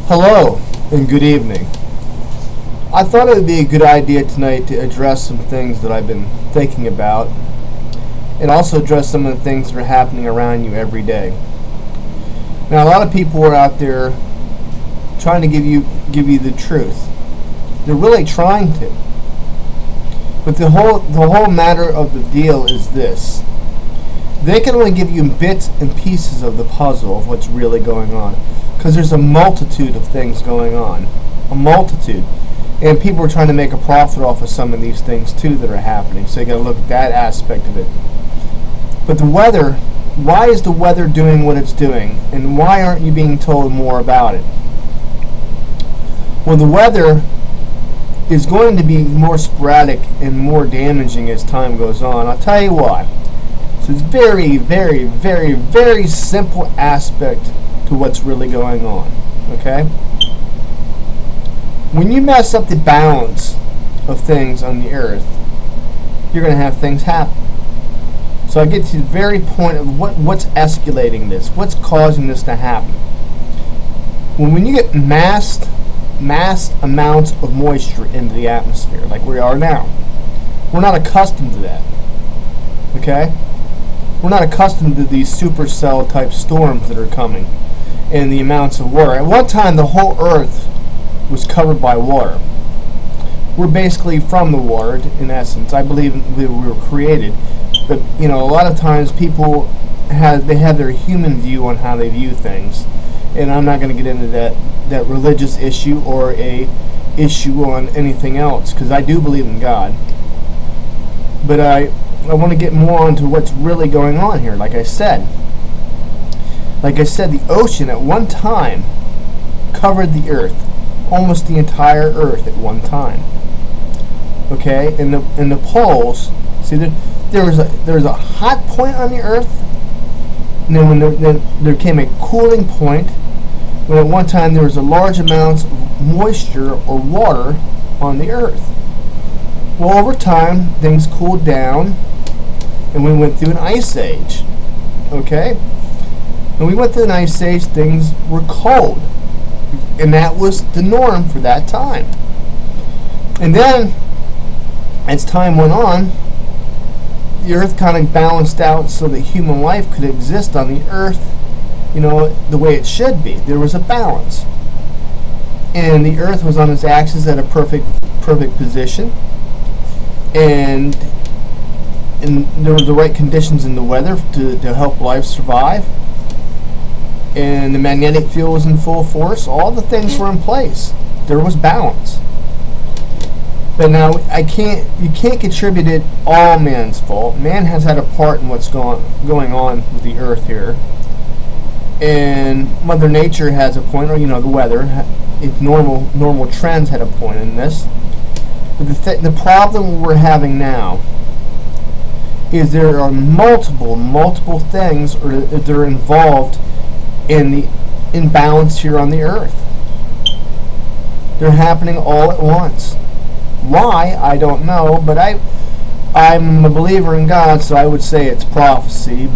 Hello and good evening. I thought it would be a good idea tonight to address some things that I've been thinking about and also address some of the things that are happening around you every day. Now, a lot of people are out there trying to give you the truth. They're really trying to. But the whole matter of the deal is this. They can only give you bits and pieces of the puzzle of what's really going on. Because there's a multitude of things going on. A multitude. And people are trying to make a profit off of some of these things too that are happening. So you got to look at that aspect of it. But the weather, why is the weather doing what it's doing? And why aren't you being told more about it? Well, the weather is going to be more sporadic and more damaging as time goes on. I'll tell you why. So it's very, very, very, very simple aspect to what's really going on. Okay? When you mess up the balance of things on the earth, you're going to have things happen. So I get to the very point of what's escalating this, what's causing this to happen. When you get mass amounts of moisture into the atmosphere, like we are now, we're not accustomed to that. Okay? We're not accustomed to these supercell type storms that are coming and the amounts of water. At one time, the whole earth was covered by water. We're basically from the water, in essence. I believe we were created. But, a lot of times people have their human view on how they view things. And I'm not going to get into that religious issue or a issue on anything else, because I do believe in God. But I want to get more onto what's really going on here. Like I said, the ocean at one time covered the earth, almost the entire earth at one time. Okay, and the poles. See, there was a hot point on the earth, and then there came a cooling point. When at one time there was a large amounts of moisture or water on the earth. Well, over time things cooled down, and we went through an ice age. Okay. When we went through an ice age, things were cold. And that was the norm for that time. And then, as time went on, the earth kind of balanced out so that human life could exist on the earth, the way it should be. There was a balance. And the earth was on its axis at a perfect position. And there were the right conditions in the weather to help life survive. And the magnetic field was in full force. All the things were in place. There was balance. But now you can't contribute it all man's fault. Man has had a part in what's going on with the earth here. And Mother Nature has a point, or the weather, if normal trends had a point in this. But the problem we're having now is there are multiple things that are involved in the imbalance here on the earth. They're happening all at once. Why? I don't know, but I'm a believer in God, so I would say it's prophecy,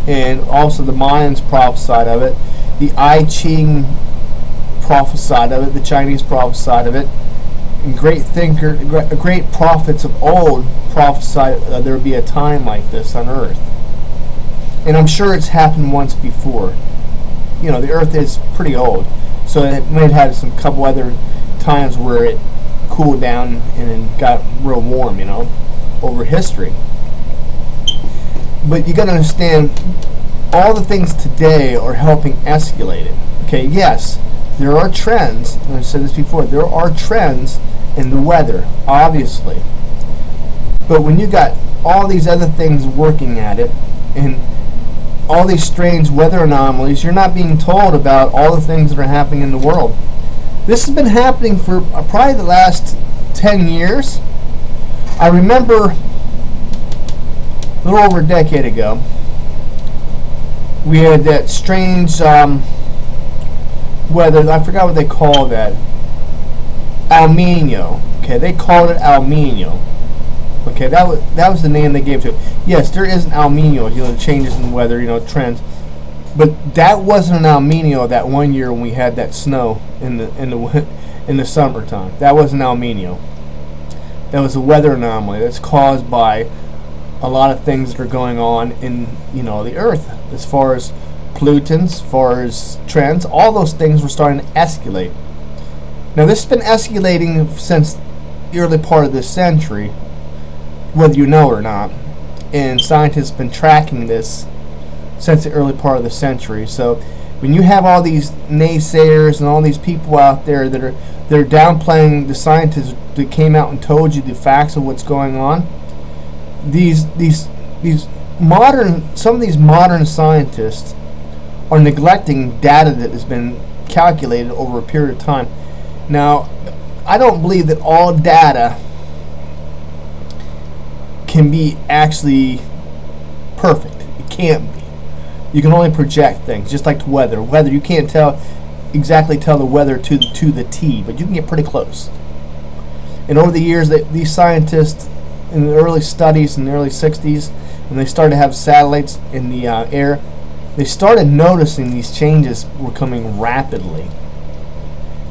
and also the Mayans prophesied of it, the I Ching prophesied of it, the Chinese prophesied of it, and great prophets of old prophesied there would be a time like this on earth. And I'm sure it's happened once before. The earth is pretty old, so it might have had couple other times where it cooled down and then got real warm, over history. But you got to understand, all the things today are helping escalate it. Okay, yes, there are trends, and I've said this before, there are trends in the weather, obviously. But when you got all these other things working at it, and all these strange weather anomalies, you're not being told about all the things that are happening in the world. This has been happening for probably the last 10 years. I remember a little over a decade ago, we had that strange weather, I forgot what they call that. El Nino. Okay, they called it El Nino. Okay, that was the name they gave to it. Yes, there is an El Nino, changes in weather, trends. But that wasn't an El Nino that one year when we had that snow in the summertime. That wasn't El Nino. That was a weather anomaly that's caused by a lot of things that are going on in the Earth, as far as pollutants, as far as trends. All those things were starting to escalate. Now this has been escalating since the early part of this century, whether you know or not, and scientists have been tracking this since the early part of the century. So when you have all these naysayers and all these people out there that are downplaying the scientists that came out and told you the facts of what's going on, some of these modern scientists are neglecting data that has been calculated over a period of time. Now, I don't believe that all data can be actually perfect. It can't be. You can only project things, just like the weather. Weather, you can't exactly tell the weather to the T, but you can get pretty close. And over the years, these scientists, in the early studies in the early 60s, when they started to have satellites in the air, they started noticing these changes were coming rapidly.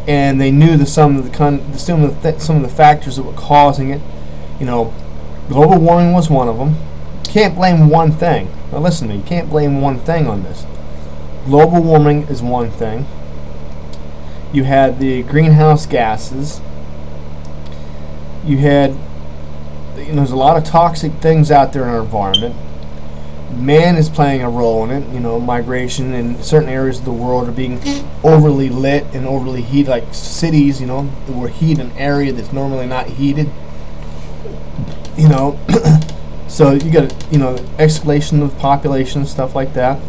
And they knew some of the factors that were causing it. Global warming was one of them. You can't blame one thing. Now listen to me, you can't blame one thing on this. Global warming is one thing. You had the greenhouse gases. You had, there's a lot of toxic things out there in our environment. Man is playing a role in it. Migration in certain areas of the world are being overly lit and overly heated, like cities, that were heated in an area that's normally not heated. So you got, escalation of population, stuff like that.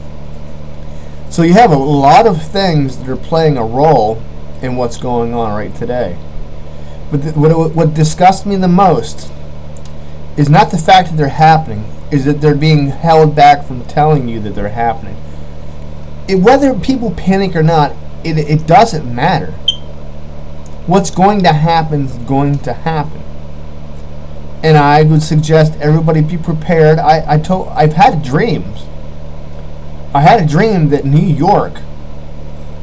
So you have a lot of things that are playing a role in what's going on right today. But what disgusts me the most is not the fact that they're happening, is that they're being held back from telling you that they're happening. Whether people panic or not, it doesn't matter. What's going to happen is going to happen. And I would suggest everybody be prepared. I've had dreams. I had a dream that New York,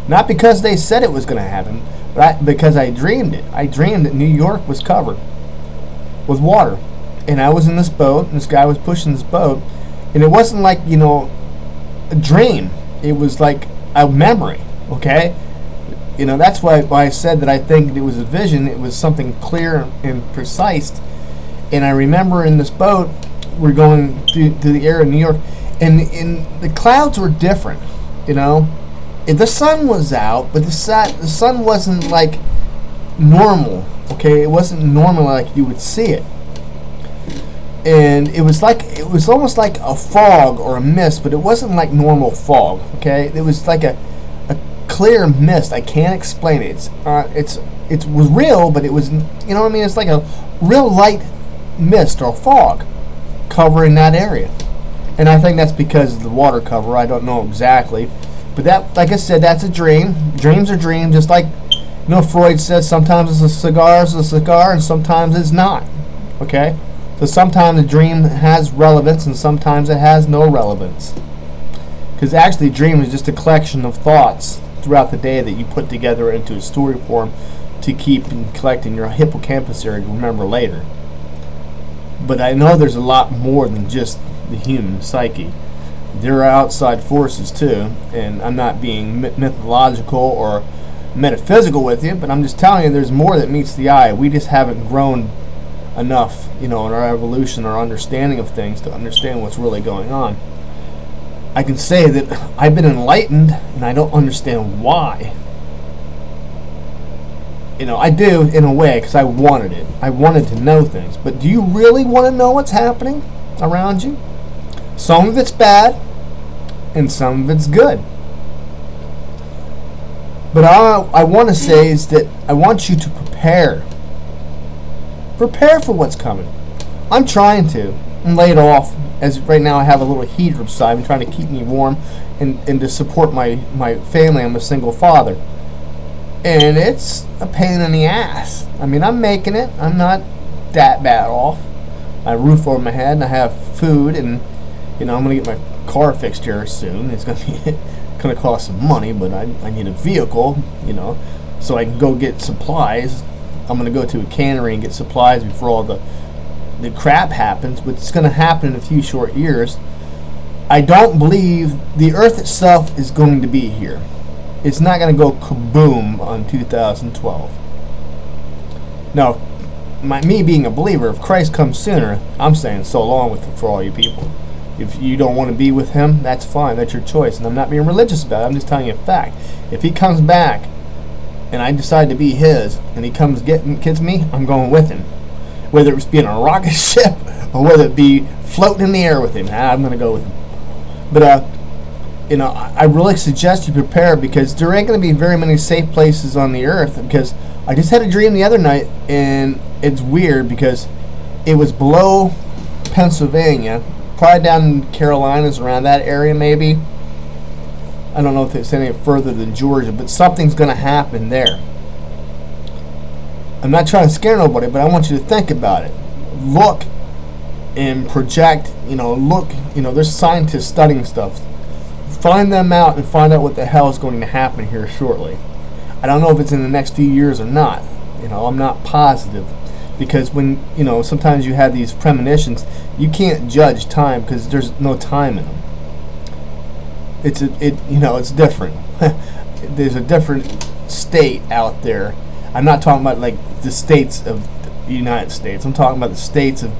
not because they said it was going to happen, but because I dreamed it. I dreamed that New York was covered with water. And I was in this boat, and this guy was pushing this boat, and it wasn't like, a dream. It was like a memory, okay? That's why I said that I think it was a vision. It was something clear and precise. And I remember in this boat, we're going through the air in New York, and the clouds were different, The sun was out, but the sun wasn't like normal, okay? It wasn't normal like you would see it. And it was almost like a fog or a mist, but it wasn't like normal fog, okay? It was like a clear mist. I can't explain it. It was real, but it was, It's like a real light mist or fog covering that area. And I think that's because of the water cover. I don't know exactly. But that, like I said, that's a dream. Dreams are dreams, just like, Freud says sometimes a cigar is a cigar and sometimes it's not, okay? So sometimes a dream has relevance and sometimes it has no relevance. Because actually a dream is just a collection of thoughts throughout the day that you put together into a story form to keep and collect in your hippocampus area to remember later. But I know there's a lot more than just the human psyche. There are outside forces too, and I'm not being mythological or metaphysical with you, but I'm just telling you there's more that meets the eye. We just haven't grown enough, in our evolution, our understanding of things to understand what's really going on. I can say that I've been enlightened, and I don't understand why. I do in a way because I wanted it. I wanted to know things. But do you really want to know what's happening around you? Some of it's bad, and some of it's good. But all I want to say is that I want you to prepare. Prepare for what's coming. I'm trying to. I'm laid off, as right now I have a little heater inside. I'm trying to keep me warm and to support my family. I'm a single father. And it's a pain in the ass. I mean, I'm making it. I'm not that bad off. I have a roof over my head, and I have food, and I'm going to get my car fixed here soon. It's gonna be gonna cost some money, but I need a vehicle, you know, so I can go get supplies. I'm gonna go to a cannery and get supplies before all the crap happens, but it's gonna happen in a few short years. I don't believe the Earth itself is going to be here. It's not going to go kaboom on 2012. Now, me being a believer, if Christ comes sooner, I'm saying so long for all you people. If you don't want to be with him, that's fine. That's your choice. And I'm not being religious about it. I'm just telling you a fact. If he comes back and I decide to be his and he comes gets me, I'm going with him. Whether it's being on a rocket ship or whether it be floating in the air with him, I'm going to go with him. But, you know, I really suggest you prepare, because there ain't going to be very many safe places on the earth. Because I just had a dream the other night, and it's weird because it was below Pennsylvania, probably down in Carolinas, around that area maybe. I don't know if it's any further than Georgia, but something's going to happen there. I'm not trying to scare nobody, but I want you to think about it. Look and project, you know, there's scientists studying stuff. Find them out and find out what the hell is going to happen here shortly. I don't know if it's in the next few years or not. You know, I'm not positive, because when, you know, sometimes you have these premonitions, you can't judge time because there's no time in them. It's different. There's a different state out there. I'm not talking about like the states of the United States. I'm talking about the states of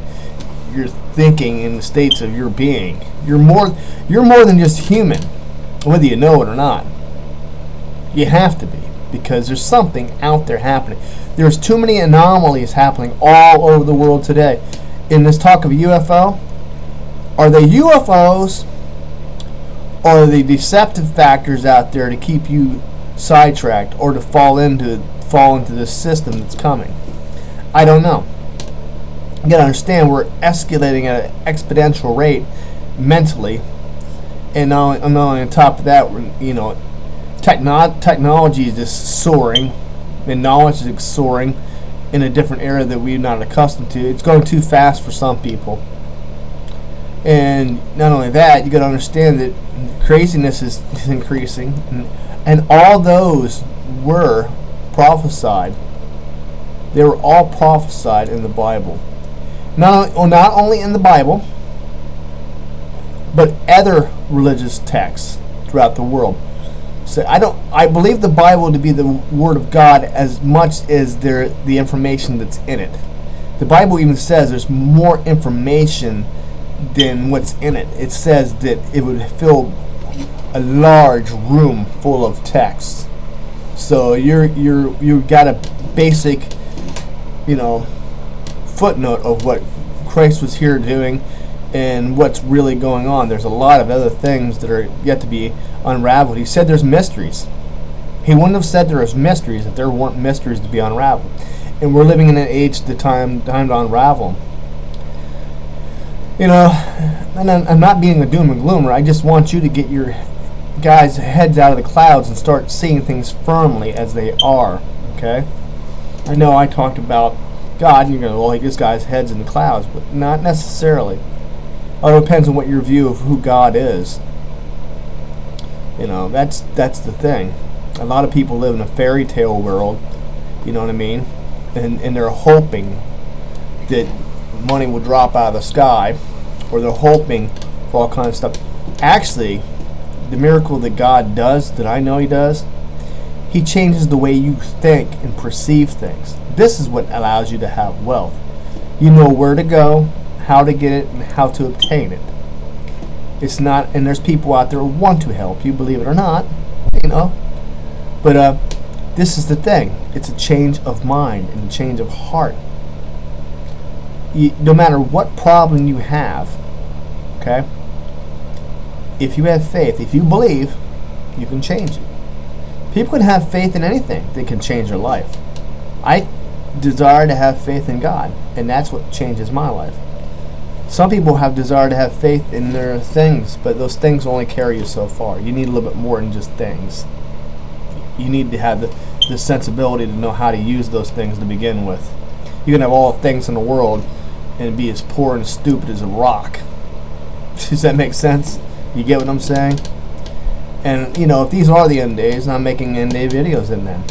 your thinking and the states of your being. You're more than just human, whether you know it or not. You have to be, because there's something out there happening. There's too many anomalies happening all over the world today. In this talk of UFO, are they UFOs or are they deceptive factors out there to keep you sidetracked or to fall into this system that's coming? I don't know. You gotta understand, we're escalating at an exponential rate mentally, and not only on top of that, you know, technology is just soaring, and knowledge is soaring in a different area that we're not accustomed to. It's going too fast for some people, and not only that, you gotta understand that craziness is increasing, and all those were prophesied. They were all prophesied in the Bible. Not only in the Bible, but other religious texts throughout the world. So I believe the Bible to be the Word of God as much as the information that's in it. The Bible even says there's more information than what's in it. It says that it would fill a large room full of text. So you've got a basic, you know, footnote of what Christ was here doing and what's really going on. There's a lot of other things that are yet to be unraveled. He said there's mysteries. He wouldn't have said there was mysteries if there weren't mysteries to be unraveled. And we're living in an age to time to unravel them. You know, and I'm not being a doom and gloomer. I just want you to get your guys' heads out of the clouds and start seeing things firmly as they are. Okay? I know I talked about God, and you're going to, well, this guy's head's in the clouds, but not necessarily. It depends on what your view of who God is. You know, that's the thing. A lot of people live in a fairy tale world, you know what I mean? And they're hoping that money will drop out of the sky, or they're hoping for all kinds of stuff. Actually, the miracle that God does, that I know He does, He changes the way you think and perceive things. This is what allows you to have wealth. You know where to go, how to get it, and how to obtain it. It's not, and there's people out there who want to help you, believe it or not, you know. But this is the thing. It's a change of mind and a change of heart. No matter what problem you have, okay, if you have faith, if you believe, you can change it. People can have faith in anything. They can change their life. I desire to have faith in God, and that's what changes my life. Some people have desire to have faith in their things, but those things only carry you so far. You need a little bit more than just things. You need to have the sensibility to know how to use those things to begin with. You can have all the things in the world and be as poor and stupid as a rock. Does that make sense? You get what I'm saying? And, you know, if these are the end days, I'm making end day videos in them.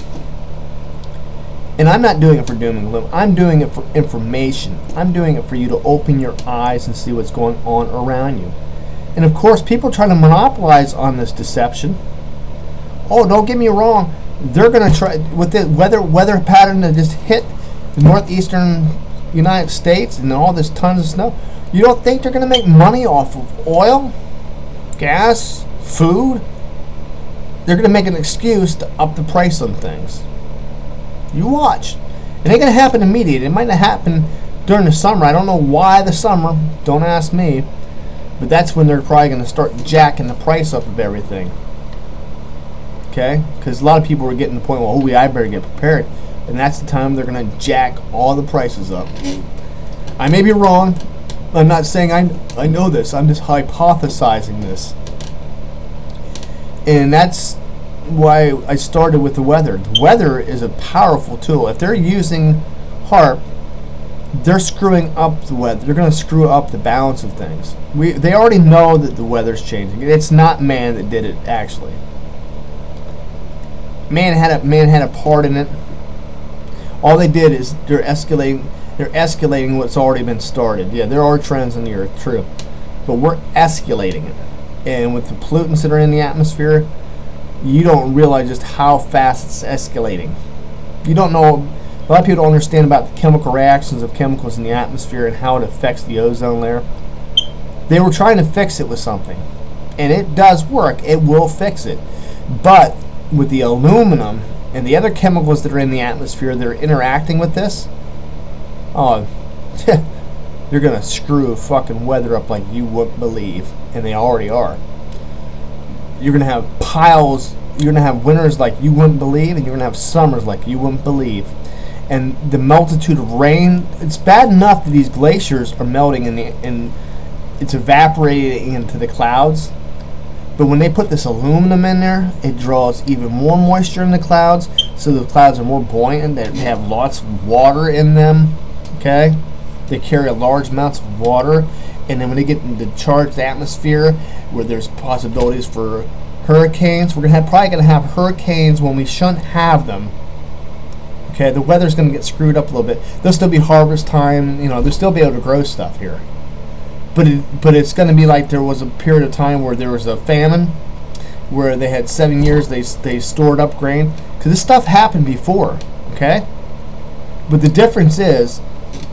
And I'm not doing it for doom and gloom. I'm doing it for information. I'm doing it for you to open your eyes and see what's going on around you. And of course, people try to monopolize on this deception. Oh, don't get me wrong. They're going to try with the weather pattern that just hit the northeastern United States and all this tons of snow. You don't think they're going to make money off of oil, gas, food? They're going to make an excuse to up the price on things. You watch. It ain't going to happen immediately. It might not happen during the summer. I don't know why the summer. Don't ask me. But that's when they're probably going to start jacking the price up of everything. Okay? Because a lot of people are getting to the point, well, I better get prepared. And that's the time they're going to jack all the prices up. I may be wrong. I'm not saying I know this. I'm just hypothesizing this. And that's why I started with the weather. The weather is a powerful tool. If they're using HAARP, they're screwing up the weather. They're going to screw up the balance of things. They already know that the weather's changing. It's not man that did it, actually. Man had a part in it. All they did is they're escalating what's already been started. Yeah, there are trends in the earth, true. But we're escalating it. And with the pollutants that are in the atmosphere, you don't realize just how fast it's escalating. You don't know, a lot of people don't understand about the chemical reactions of chemicals in the atmosphere and how it affects the ozone layer. They were trying to fix it with something. And it does work. It will fix it. But with the aluminum and the other chemicals that are in the atmosphere that are interacting with this, oh, you're going to screw fucking weather up like you wouldn't believe. And they already are. You're going to have piles, you're going to have winters like you wouldn't believe, and you're going to have summers like you wouldn't believe. And the multitude of rain, it's bad enough that these glaciers are melting and it's evaporating into the clouds. But when they put this aluminum in there, it draws even more moisture in the clouds, so the clouds are more buoyant, they have lots of water in them, okay? They carry large amounts of water. And then when they get into the charged atmosphere, where there's possibilities for hurricanes, we're probably going to have hurricanes when we shouldn't have them. Okay, the weather's going to get screwed up a little bit. There'll still be harvest time. You know, they'll still be able to grow stuff here. But it's going to be like there was a period of time where there was a famine, where they had 7 years they stored up grain. Because this stuff happened before. Okay, but the difference is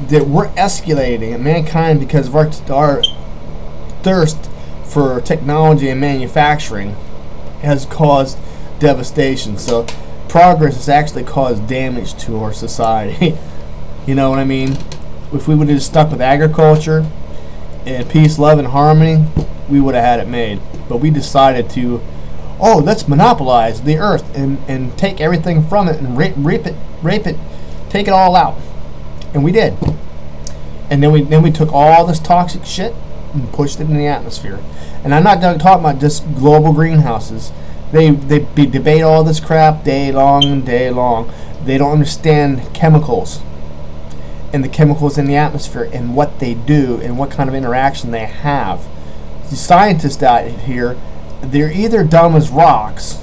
that we're escalating at mankind because of our thirst for technology and manufacturing has caused devastation. So progress has actually caused damage to our society. You know what I mean? If we would have just stuck with agriculture and peace, love, and harmony, we would have had it made. But we decided to, oh, let's monopolize the earth and take everything from it and rape it, take it all out. And we did. And then we took all this toxic shit and pushed it in the atmosphere. And I'm not talking about just global greenhouses. They debate all this crap day long and day long. They don't understand chemicals and the chemicals in the atmosphere and what they do and what kind of interaction they have. The scientists out here, they're either dumb as rocks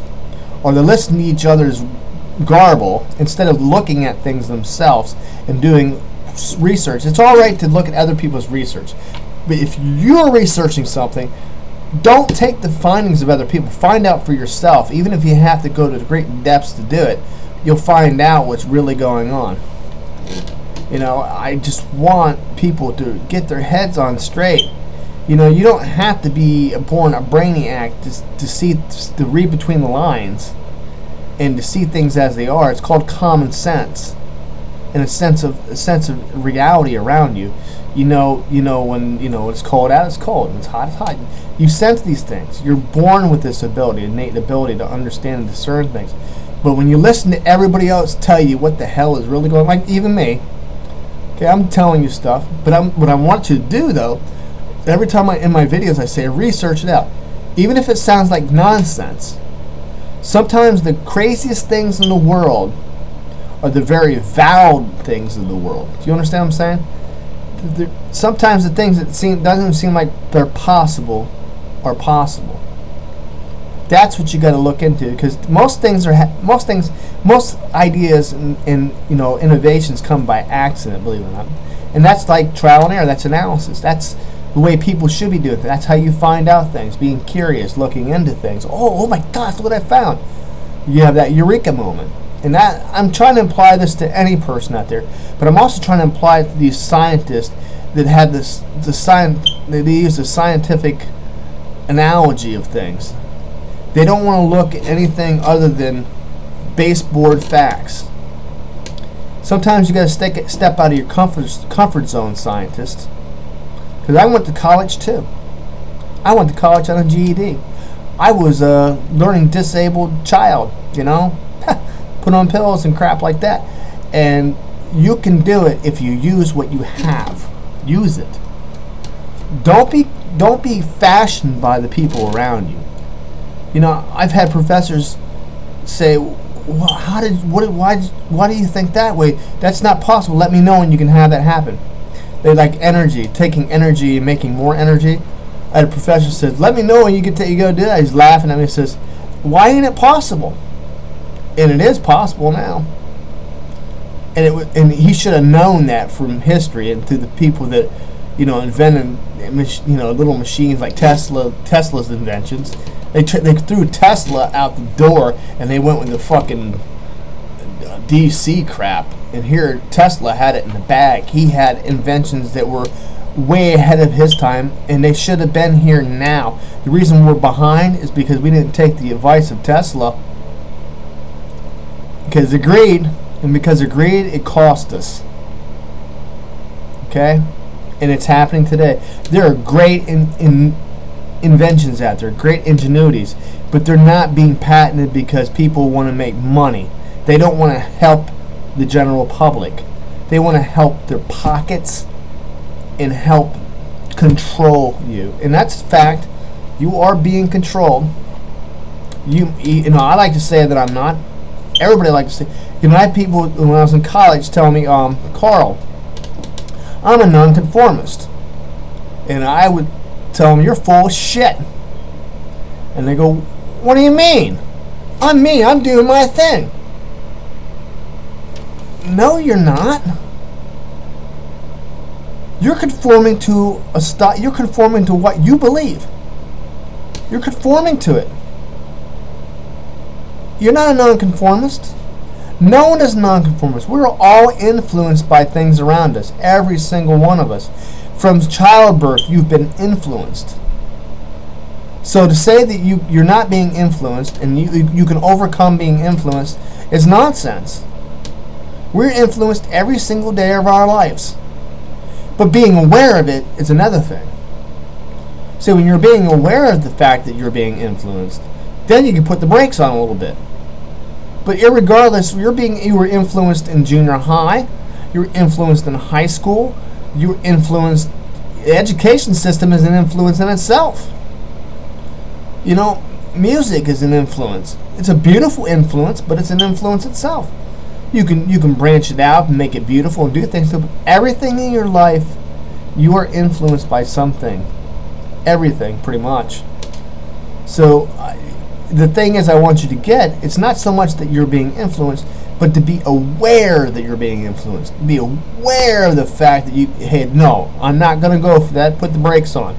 or they're listening to each other's garble instead of looking at things themselves and doing research. It's all right to look at other people's research, but if you're researching something, don't take the findings of other people. Find out for yourself. Even if you have to go to great depths to do it, you'll find out what's really going on. You know, I just want people to get their heads on straight. You know, you don't have to be born a brainiac to read between the lines and to see things as they are. It's called common sense and a sense of reality around you. You know when it's cold out, it's cold, and it's hot, it's hot. You sense these things. You're born with this ability, innate ability to understand and discern things. But when you listen to everybody else tell you what the hell is really going on, like even me, okay, I'm telling you stuff. But what I want you to do though, every time in my videos I say research it out, even if it sounds like nonsense. Sometimes the craziest things in the world are the very valid things in the world. Do you understand what I'm saying? Sometimes the things that doesn't seem like they're possible are possible. That's what you got to look into, because most ideas and innovations come by accident, believe it or not. And that's like trial and error. That's analysis. That's the way people should be doing things. That's how you find out things, being curious, looking into things. Oh my gosh, look what I found. You have that eureka moment. And that, I'm trying to apply this to any person out there, but I'm also trying to apply it to these scientists that have they use the scientific analogy of things. They don't want to look at anything other than baseboard facts. Sometimes you got to step out of your comfort zone, scientists. Because I went to college too. I went to college on a GED. I was a learning disabled child, put on pills and crap like that. And you can do it if you use what you have. Use it. Don't be fashioned by the people around you. I've had professors say, "Well, why do you think that way? That's not possible. Let me know when you can have that happen." They like energy, taking energy and making more energy. I had a professor says, "Let me know when you go do that." He's laughing at me and says, "Why ain't it possible?" And it is possible now. And he should have known that from history and through the people that invented little machines like Tesla's inventions. They threw Tesla out the door and they went with the fucking DC crap. And here Tesla had it in the bag. He had inventions that were way ahead of his time, and they should have been here now. The reason we're behind is because we didn't take the advice of Tesla. Because of greed, and because of greed, it cost us. Okay? And it's happening today. There are great inventions out there, great ingenuities, but they're not being patented because people want to make money. They don't want to help the general public. They want to help their pockets and help control you. And that's a fact. You are being controlled. I like to say that I'm not. Everybody likes to say. I had people when I was in college tell me, Carl, I'm a nonconformist. And I would tell them, you're full of shit. And they go, what do you mean? I'm me. I'm doing my thing. No, you're not. You're conforming to you're conforming to what you believe. You're conforming to it. You're not a nonconformist. No one is a nonconformist. We're all influenced by things around us. Every single one of us. From childbirth, you've been influenced. So to say that you're not being influenced and you can overcome being influenced is nonsense. We're influenced every single day of our lives. But being aware of it is another thing. So when you're being aware of the fact that you're being influenced, then you can put the brakes on a little bit. But irregardless, you were influenced in junior high, you were influenced in high school, you were influenced. The education system is an influence in itself. Music is an influence. It's a beautiful influence, but it's an influence itself. You can branch it out and make it beautiful and do things. So everything in your life, you are influenced by something. Everything, pretty much. So the thing is, I want you to get, it's not so much that you're being influenced, but to be aware that you're being influenced. Be aware of the fact that hey, no, I'm not going to go for that. Put the brakes on.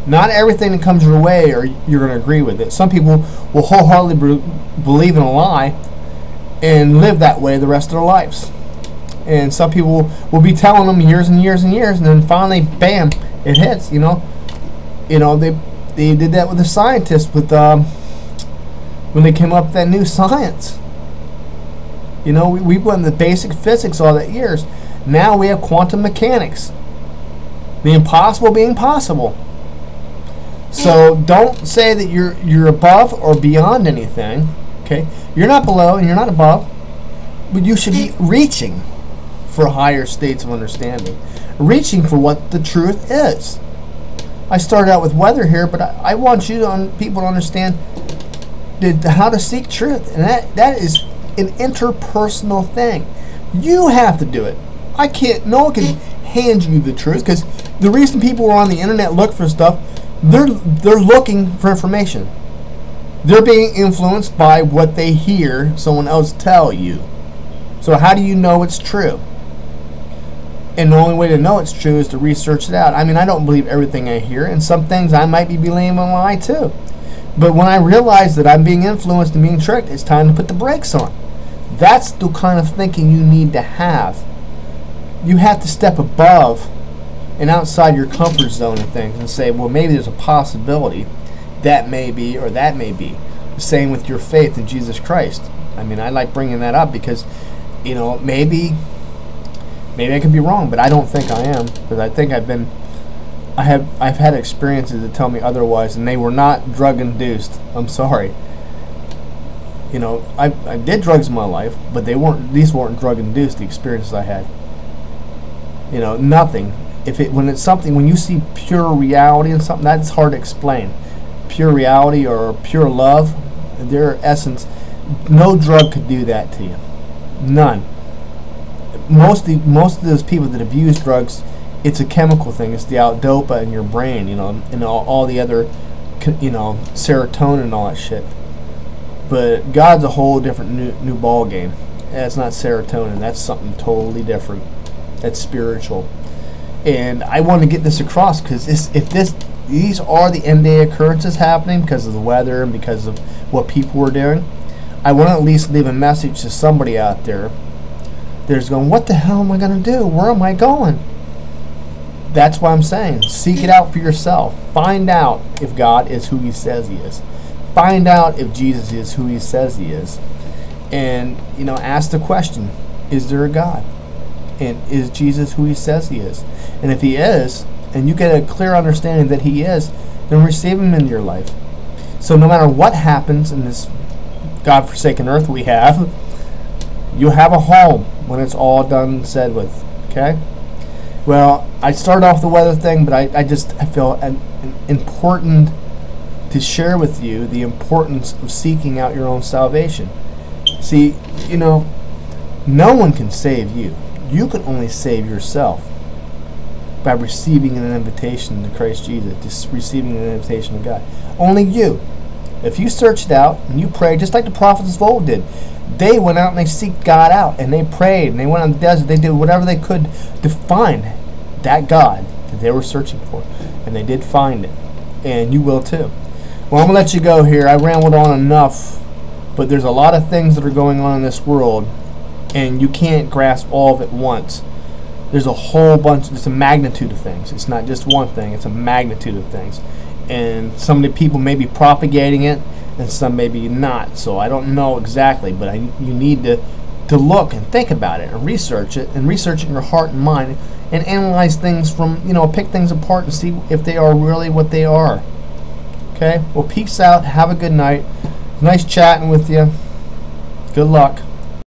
Not everything that comes your way or you're going to agree with it. Some people will wholeheartedly believe in a lie and live that way the rest of their lives. And some people will be telling them years and years and years, and then finally, bam, it hits. They did that with the scientists with when they came up with that new science. We went in the basic physics all that years. Now we have quantum mechanics. The impossible being possible. So don't say that you're above or beyond anything. Okay, you're not below and you're not above, but you should be reaching for higher states of understanding, reaching for what the truth is. I started out with weather here, but I want people to understand how to seek truth, and that is an interpersonal thing. You have to do it. No one can hand you the truth, because the reason people are on the internet look for stuff, they're looking for information. They're being influenced by what they hear someone else tell you. So how do you know it's true? And the only way to know it's true is to research it out. I mean, I don't believe everything I hear, and some things I might be believing a lie too. But when I realize that I'm being influenced and being tricked, it's time to put the brakes on. That's the kind of thinking you need to have. You have to step above and outside your comfort zone and things and say, well, maybe there's a possibility that may be or that may be. The same with your faith in Jesus Christ. I mean, I like bringing that up because, maybe I could be wrong, but I don't think I am, because I think I've had experiences that tell me otherwise, and they were not drug induced. I'm sorry. I did drugs in my life, but these weren't drug induced, the experiences I had. Nothing. When you see pure reality in something, that's hard to explain. Pure reality or pure love, their essence, no drug could do that to you. None. Most of those people that abuse drugs, it's a chemical thing. It's the dopa in your brain, and all the other, serotonin and all that shit. But God's a whole different new ball game. That's not serotonin. That's something totally different. That's spiritual. And I want to get this across because these are the end day occurrences happening because of the weather and because of what people were doing, I want to at least leave a message to somebody out there that's going, what the hell am I going to do? Where am I going? That's why I'm saying, seek it out for yourself. Find out if God is who He says He is. Find out if Jesus is who He says He is. And, ask the question, is there a God? And is Jesus who He says He is? And if He is, and you get a clear understanding that He is, then receive Him into your life. So no matter what happens in this God-forsaken earth we have, you'll have a home when it's all done and said with. Okay? Well, I started off the weather thing, but I feel important to share with you the importance of seeking out your own salvation. See, no one can save you. You can only save yourself by receiving an invitation to Christ Jesus, just receiving an invitation to God. Only you. If you searched out and you prayed, just like the prophets of old did, they went out and they seeked God out, and they prayed, and they went on the desert, they did whatever they could to find that God that they were searching for, and they did find it, and you will too. Well, I'm going to let you go here. I rambled on enough, but there's a lot of things that are going on in this world, and you can't grasp all of it at once. There's a whole bunch, there's a magnitude of things. It's not just one thing, it's a magnitude of things. And some of the people may be propagating it, and some maybe not. So I don't know exactly, but you need to look and think about it and research it in your heart and mind, and analyze things from, pick things apart and see if they are really what they are. Okay? Well, peace out. Have a good night. Nice chatting with you. Good luck.